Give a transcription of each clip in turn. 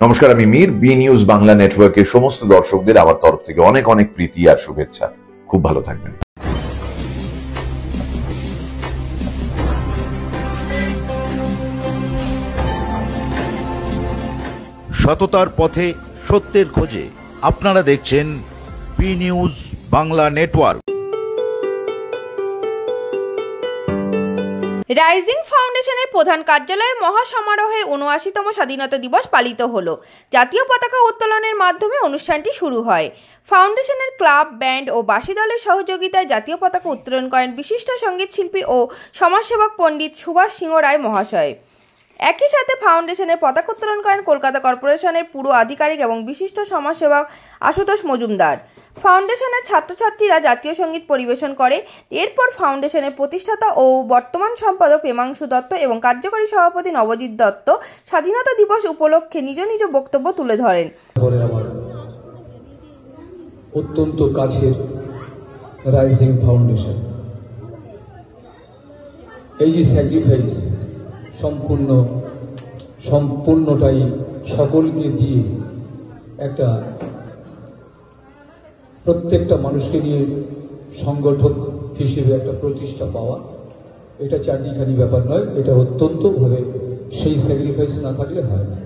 নমস্কার, আমি Mir. B news Bangla নেটওয়ার্কের সমস্ত দর্শকদের আমার তরফ থেকে অনেক অনেক প্রীতি আর শুভেচ্ছা। খুব ভালো থাকবেন। সততার পথে সত্যের খোঁজে আপনারা দেখছেন B news Bangla network. Rising ফাউন্ডেশনের প্রধান কার্যালয়ে মহাসমারোহে ৭৯তম স্বাধীনতা দিবস পালিত হল। জাতীয় পতাকা উত্তোলনের মাধ্যমে অনুষ্ঠানটি শুরু হয়। ফাউন্ডেশনের ক্লাব, ব্যান্ড ও বাঁশি দলের সহযোগিতায় জাতীয় পতাকা উত্তোলন করেন বিশিষ্ট সঙ্গীত শিল্পী ও সমাজসেবক পণ্ডিত সুভাষ সিংহ রায় মহাশয়। একই সাথে ফাউন্ডেশনের পতাকা উত্তোলন করেন কলকাতা কর্পোরেশনের পুরো আধিকারিক এবং বিশিষ্ট সমাজসেবক আশুতোষ মজুমদার। ফাউন্ডেশনের ছাত্রছাত্রীরা জাতীয় সঙ্গীত পরিবেশন করে। এরপর ফাউন্ডেশনের প্রতিষ্ঠাতা ও বর্তমান সম্পাদক প্রেমাংশু দত্ত এবং কার্যকরী সভাপতি নবজিৎ দত্ত স্বাধীনতা দিবস উপলক্ষে নিজ নিজ বক্তব্য তুলে ধরেন। অত্যন্ত কাছের রাইজিং ফাউন্ডেশন, এই যে স্যাক্রিফাইস সম্পূর্ণটাই সকলকে দিয়ে একটা প্রত্যেকটা মানুষকে নিয়ে সংগঠন হিসেবে একটা প্রতিষ্ঠা পাওয়া, এটা চারটিখানি ব্যাপার নয়। এটা অত্যন্ত ভাবে সেই স্যাক্রিফাইস না থাকলে হয় না।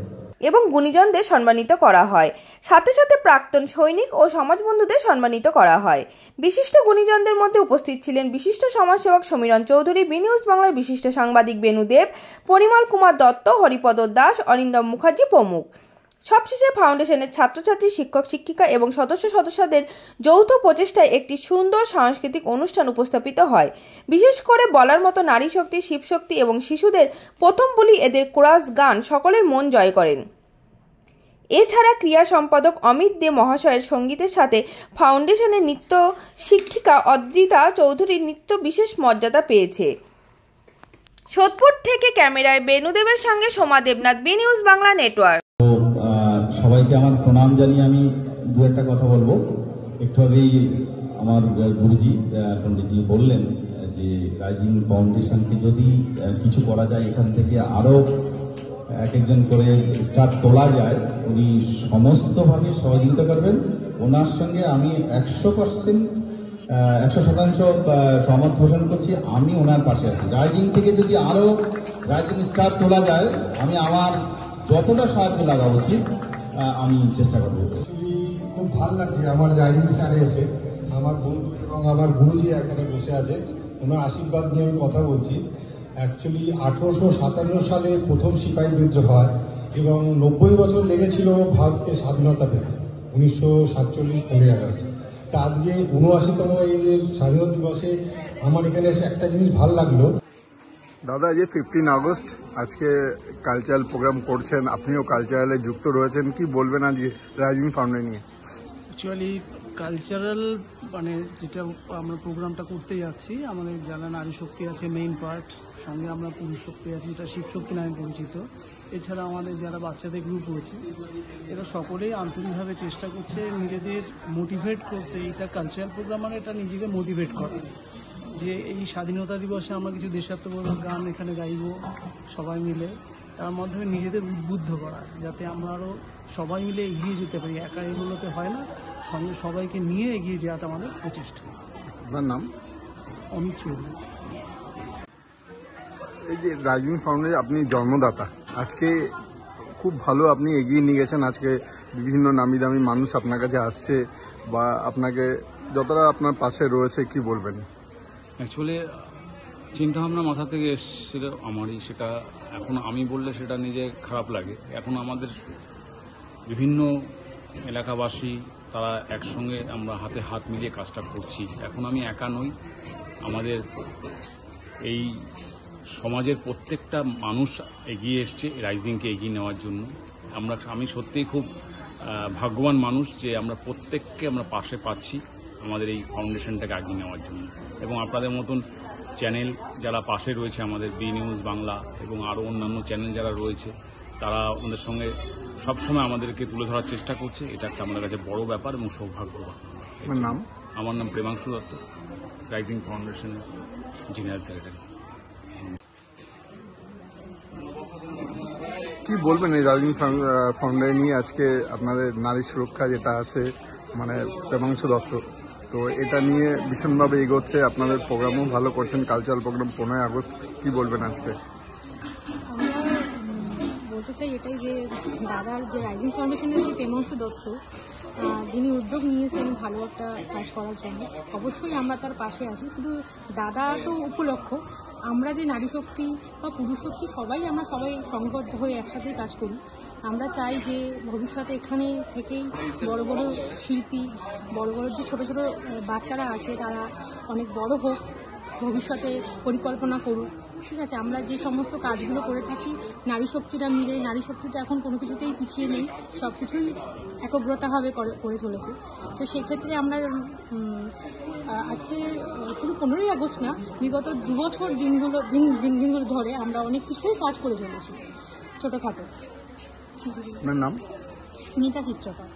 এবং গুণীজনদের সম্মানিত করা হয়। সাথে সাথে প্রাক্তন সৈনিক ও সমাজ বন্ধুদের সম্মানিত করা হয়। বিশিষ্ট গুণীজনদের মধ্যে উপস্থিত ছিলেন বিশিষ্ট সমাজসেবক সমীরণ চৌধুরী, বি নিউজ বাংলার বিশিষ্ট সাংবাদিক বেনু দেব, পরিমল কুমার দত্ত, হরিপদ দাস, অরিন্দম মুখার্জি প্রমুখ। সবশেষে ফাউন্ডেশনের ছাত্রছাত্রী, শিক্ষক শিক্ষিকা এবং সদস্যদের যৌথ প্রচেষ্টায় একটি সুন্দর সাংস্কৃতিক অনুষ্ঠান উপস্থাপিত হয়। বিশেষ করে বলার মতো নারী শক্তি, শিবশক্তি এবং শিশুদের প্রথম বলি এদের কোরাস গান সকলের মন জয় করেন। এছাড়া ক্রিয়া সম্পাদক অমিত দে মহাশয়ের সঙ্গীতের সাথে ফাউন্ডেশনের নৃত্য শিক্ষিকা অদ্রিতা চৌধুরীর নৃত্য বিশেষ মর্যাদা পেয়েছে। সোদপুর থেকে ক্যামেরায় বেনুদেবের সঙ্গে Soma Debnath, B news Bangla network. সবাইকে আমার প্রণাম জানিয়ে আমি দু একটা কথা বলবো। একটু আগেই আমার গুরুজি পণ্ডিতজি বললেন যে রাইজিং ফাউন্ডেশনকে যদি কিছু করা যায়, এখান থেকে আরো এক একজন করে স্টার তোলা যায়, উনি সমস্তভাবে সহযোগিতা করবেন। ওনার সঙ্গে আমি 100% সহমত পোষণ করছি। আমি ওনার পাশে আছি। রাইজিং থেকে যদি আরো রাইজিং স্টার তোলা যায়, আমি আমার যতটা সাহায্য লাগা উচিত আমি চেষ্টা করবো। খুব ভালো লাগছে আমার রাইজিং স্টারে এসে। আমার বন্ধু এবং আমার গুরুজি এখানে বসে আছে, ওনার আশীর্বাদ নিয়ে আমি কথা বলছি। অ্যাকচুয়ালি 1857 সালে প্রথম সিপাহী বিদ্রোহ হয় এবং 90 বছর লেগেছিল ভারতকে স্বাধীনতা পেতে, 1947 15 আগস্ট। তা আজকে 79তম এই যে স্বাধীনতা দিবসে আমার এখানে এসে একটা জিনিস ভালো লাগলো। দাদা, যে 15 আগস্ট আজকে কালচারাল প্রোগ্রাম করছেন, আপনিও কালচারালে যুক্ত রয়েছেন, কি বলবেন আজকে রাইজিং ফাউন্ডেশন নিয়ে? অ্যাকচুয়ালি কালচারাল মানে যেটা আমরা প্রোগ্রামটা করতে যাচ্ছি, আমাদের যারা নারী শক্তি আছে মেইন পার্ট, সঙ্গে আমরা পুরুষ শক্তি আছি, যেটা শিবশক্তি নামে পরিচিত। এছাড়া আমাদের যারা বাচ্চাদের গ্রুপ রয়েছে, এরা সকলেই আন্তরিকভাবে চেষ্টা করছে নিজেদের মোটিভেট করতে। এটা কালচারাল প্রোগ্রাম মানে এটা নিজেকে মোটিভেট করে যে এই স্বাধীনতা দিবসে আমরা কিছু দেশাত্মবোধক গান এখানে গাইব সবাই মিলে, তার মাধ্যমে নিজেদের উদ্বুদ্ধ করা, যাতে আমরা আরও সবাই মিলে এগিয়ে যেতে পারি। একা এগুলোতে হয় না, সঙ্গে সবাইকে নিয়ে এগিয়ে যাওয়াটা আমাদের প্রচেষ্টা। আপনার নাম? অমিত চৌধুরী। এই যে রাইজিং ফাউন্ডেশন, আপনি জন্মদাতা, আজকে খুব ভালো আপনি এগিয়ে নিয়ে গেছেন। আজকে বিভিন্ন নামি দামি মানুষ আপনার কাছে আসছে বা আপনাকে যতটা আপনার পাশে রয়েছে, কি বলবেন? অ্যাকচুয়ালি চিন্তাভাবনা মাথা থেকে এসেছিল আমারই, সেটা এখন আমি বললে সেটা নিজে খারাপ লাগে। এখন আমাদের বিভিন্ন এলাকাবাসী তারা একসঙ্গে আমরা হাতে হাত মিলিয়ে কাজটা করছি। এখন আমি একা নই, আমাদের এই সমাজের প্রত্যেকটা মানুষ এগিয়ে এসছে রাইজিংকে এগিয়ে নেওয়ার জন্য। আমি সত্যিই খুব ভাগ্যবান মানুষ যে আমরা প্রত্যেককে আমরা পাশে পাচ্ছি আমাদের এই ফাউন্ডেশনটাকে এগিয়ে নেওয়ার জন্য। এবং আপনাদের মতন চ্যানেল যারা পাশে রয়েছে, আমাদের বি নিউজ বাংলা এবং আরও অন্যান্য চ্যানেল যারা রয়েছে, তারা আমাদের সঙ্গে সবসময় আমাদেরকে তুলে ধরার চেষ্টা করছে। এটা একটা আমাদের কাছে বড় ব্যাপার এবং সৌভাগ্যবান। আমার নাম প্রেমাংশু দত্ত, রাইজিং ফাউন্ডেশনের জেনারেল সেক্রেটারি। কি বলবেন এই রাইজিং ফাউন্ডেশন নিয়ে আজকে আপনাদের নারী সুরক্ষা যেটা আছে মানে প্রেমাংশু দত্ত, তো এটা নিয়ে ভীষণভাবে এগোচ্ছে, আপনাদের প্রোগ্রামও ভালো করছেন, কালচারাল প্রোগ্রাম 15ই আগস্ট, কি বলবেন আজকে? আমরা বলতে চাই এটাই যে দাদার যে রাইজিং ফাউন্ডেশনের যে প্রেমাংশু দত্ত যিনি উদ্যোগ নিয়েছেন ভালো একটা কাজ করার জন্য, অবশ্যই আমরা তার পাশে আছি। শুধু দাদা তো উপলক্ষ, আমরা যে নারী শক্তি বা পুরুষ শক্তি আমরা সবাই সংবদ্ধ হয়ে একসাথে কাজ করি। আমরা চাই যে ভবিষ্যতে এখানে থেকেই বড় বড় শিল্পী, বড় বড় যে ছোট ছোট বাচ্চারা আছে তারা অনেক বড় হোক, ভবিষ্যতে পরিকল্পনা করুক। ঠিক আছে, আমরা যে সমস্ত কাজগুলো করে থাকি নারী শক্তিরা মিলে, নারী শক্তিটা এখন কোনো কিছুতেই পিছিয়ে নেই, সব কিছুই একগ্রতাভাবে করে চলেছে। তো সেক্ষেত্রে আমরা আজকে শুধু 15ই আগস্ট না, বিগত 2 বছর দিনগুলো ধরে আমরা অনেক কিছুই কাজ করে চলেছি ছোটোখাটো। আপনার নাম? মিতা চিত্রকর।